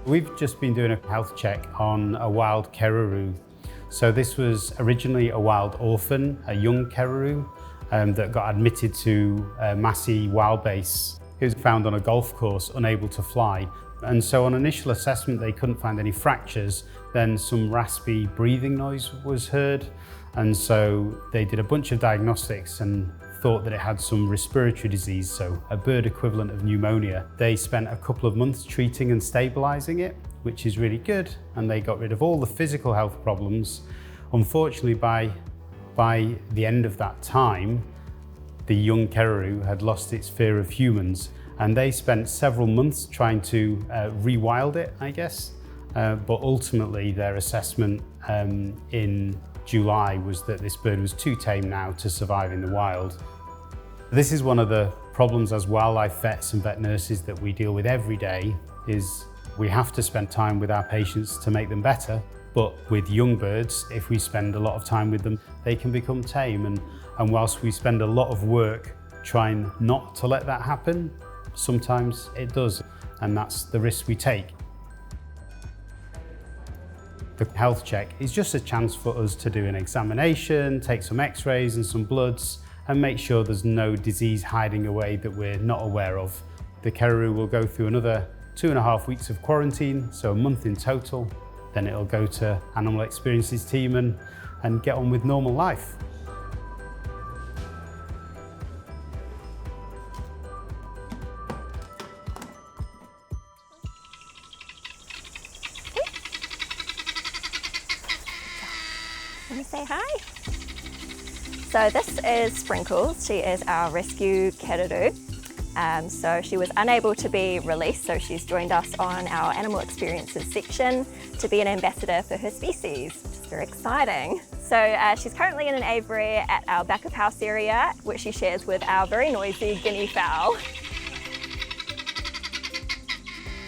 We've just been doing a health check on a wild kereroo. So this was originally a wild orphan, a young kereroo, that got admitted to Massey Wild Base. He was found on a golf course, unable to fly. And so on initial assessment, they couldn't find any fractures. Then some raspy breathing noise was heard. And so they did a bunch of diagnostics and thought that it had some respiratory disease, so a bird equivalent of pneumonia. They spent a couple of months treating and stabilizing it, which is really good. And they got rid of all the physical health problems. Unfortunately, by the end of that time, the young kereroo had lost its fear of humans, and they spent several months trying to rewild it, I guess. But ultimately, their assessment in July was that this bird was too tame now to survive in the wild. This is one of the problems as wildlife vets and vet nurses that we deal with every day, is we have to spend time with our patients to make them better. But with young birds, if we spend a lot of time with them, they can become tame. And whilst we spend a lot of work trying not to let that happen, sometimes it does. And that's the risk we take. The health check is just a chance for us to do an examination, take some x-rays and some bloods, and make sure there's no disease hiding away that we're not aware of. The kereroo will go through another 2.5 weeks of quarantine, so a month in total. Then it'll go to Animal Experiences team and get on with normal life. Want to say hi? So this is Sprinkles. She is our rescue kereroo. So she was unable to be released, so she's joined us on our Animal Experiences section to be an ambassador for her species, which is very exciting. So she's currently in an aviary at our back of house area, which she shares with our very noisy guinea fowl.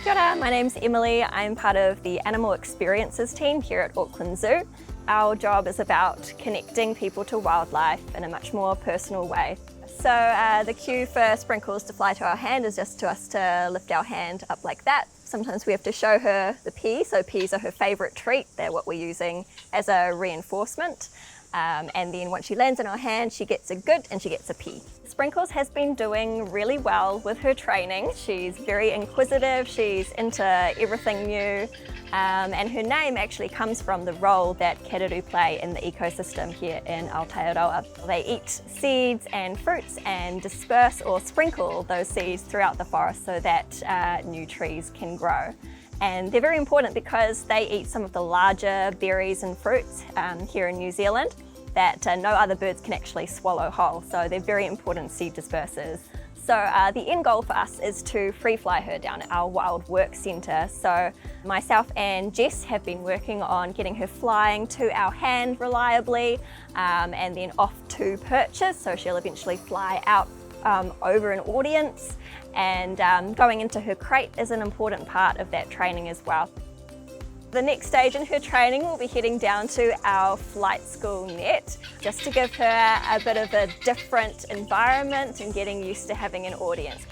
Kia ora, my name's Emily. I'm part of the Animal Experiences team here at Auckland Zoo. Our job is about connecting people to wildlife in a much more personal way. So the cue for Sprinkles to fly to our hand is just to us to lift our hand up like that. Sometimes we have to show her the pea, so peas are her favourite treat. They're what we're using as a reinforcement. And then once she lands in our hand, she gets a good and she gets a pea. Sprinkles has been doing really well with her training. She's very inquisitive, she's into everything new. And her name actually comes from the role that kereroo play in the ecosystem here in Aotearoa. They eat seeds and fruits and disperse or sprinkle those seeds throughout the forest so that new trees can grow. And they're very important because they eat some of the larger berries and fruits here in New Zealand that no other birds can actually swallow whole. So they're very important seed dispersers. So the end goal for us is to free fly her down at our Wild Work Centre. So myself and Jess have been working on getting her flying to our hand reliably and then off to perches, so she'll eventually fly out over an audience, and going into her crate is an important part of that training as well. The next stage in her training will be heading down to our flight school net, just to give her a bit of a different environment and getting used to having an audience.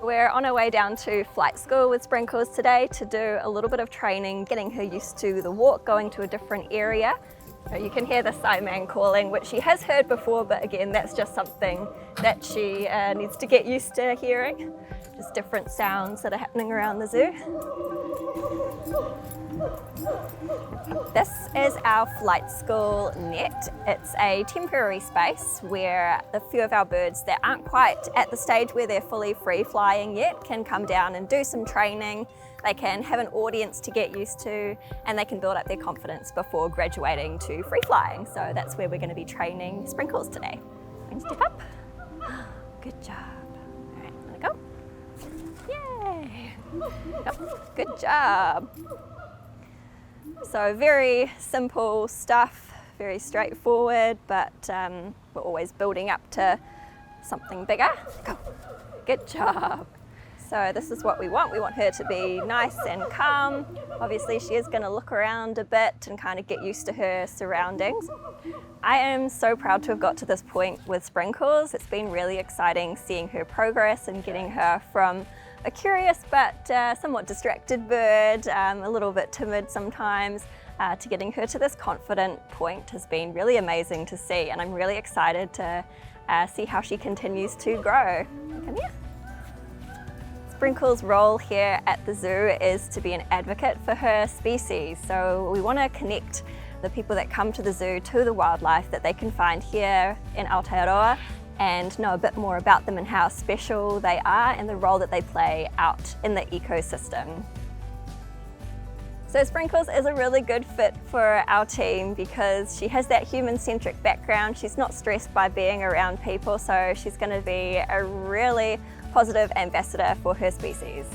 We're on our way down to flight school with Sprinkles today to do a little bit of training, getting her used to the walk, going to a different area. You can hear the Simon calling, which she has heard before, but again, that's just something that she needs to get used to hearing. Just different sounds that are happening around the zoo. This is our flight school net. It's a temporary space where a few of our birds that aren't quite at the stage where they're fully free flying yet can come down and do some training. They can have an audience to get used to, and they can build up their confidence before graduating to free flying. So that's where we're going to be training Sprinkles today. And step up. Good job. All right, let it go. Yay. Go. Good job. So very simple stuff, very straightforward, but we're always building up to something bigger. Go. Good job. So this is what we want. We want her to be nice and calm. Obviously she is going to look around a bit and kind of get used to her surroundings. I am so proud to have got to this point with Sprinkles. It's been really exciting seeing her progress and getting her from a curious but somewhat distracted bird, a little bit timid sometimes, to getting her to this confident point has been really amazing to see, and I'm really excited to see how she continues to grow. Come here. Sprinkles' role here at the zoo is to be an advocate for her species. So we want to connect the people that come to the zoo to the wildlife that they can find here in Aotearoa and know a bit more about them and how special they are and the role that they play out in the ecosystem. So Sprinkles is a really good fit for our team because she has that human-centric background. She's not stressed by being around people, so she's going to be a really positive ambassador for her species.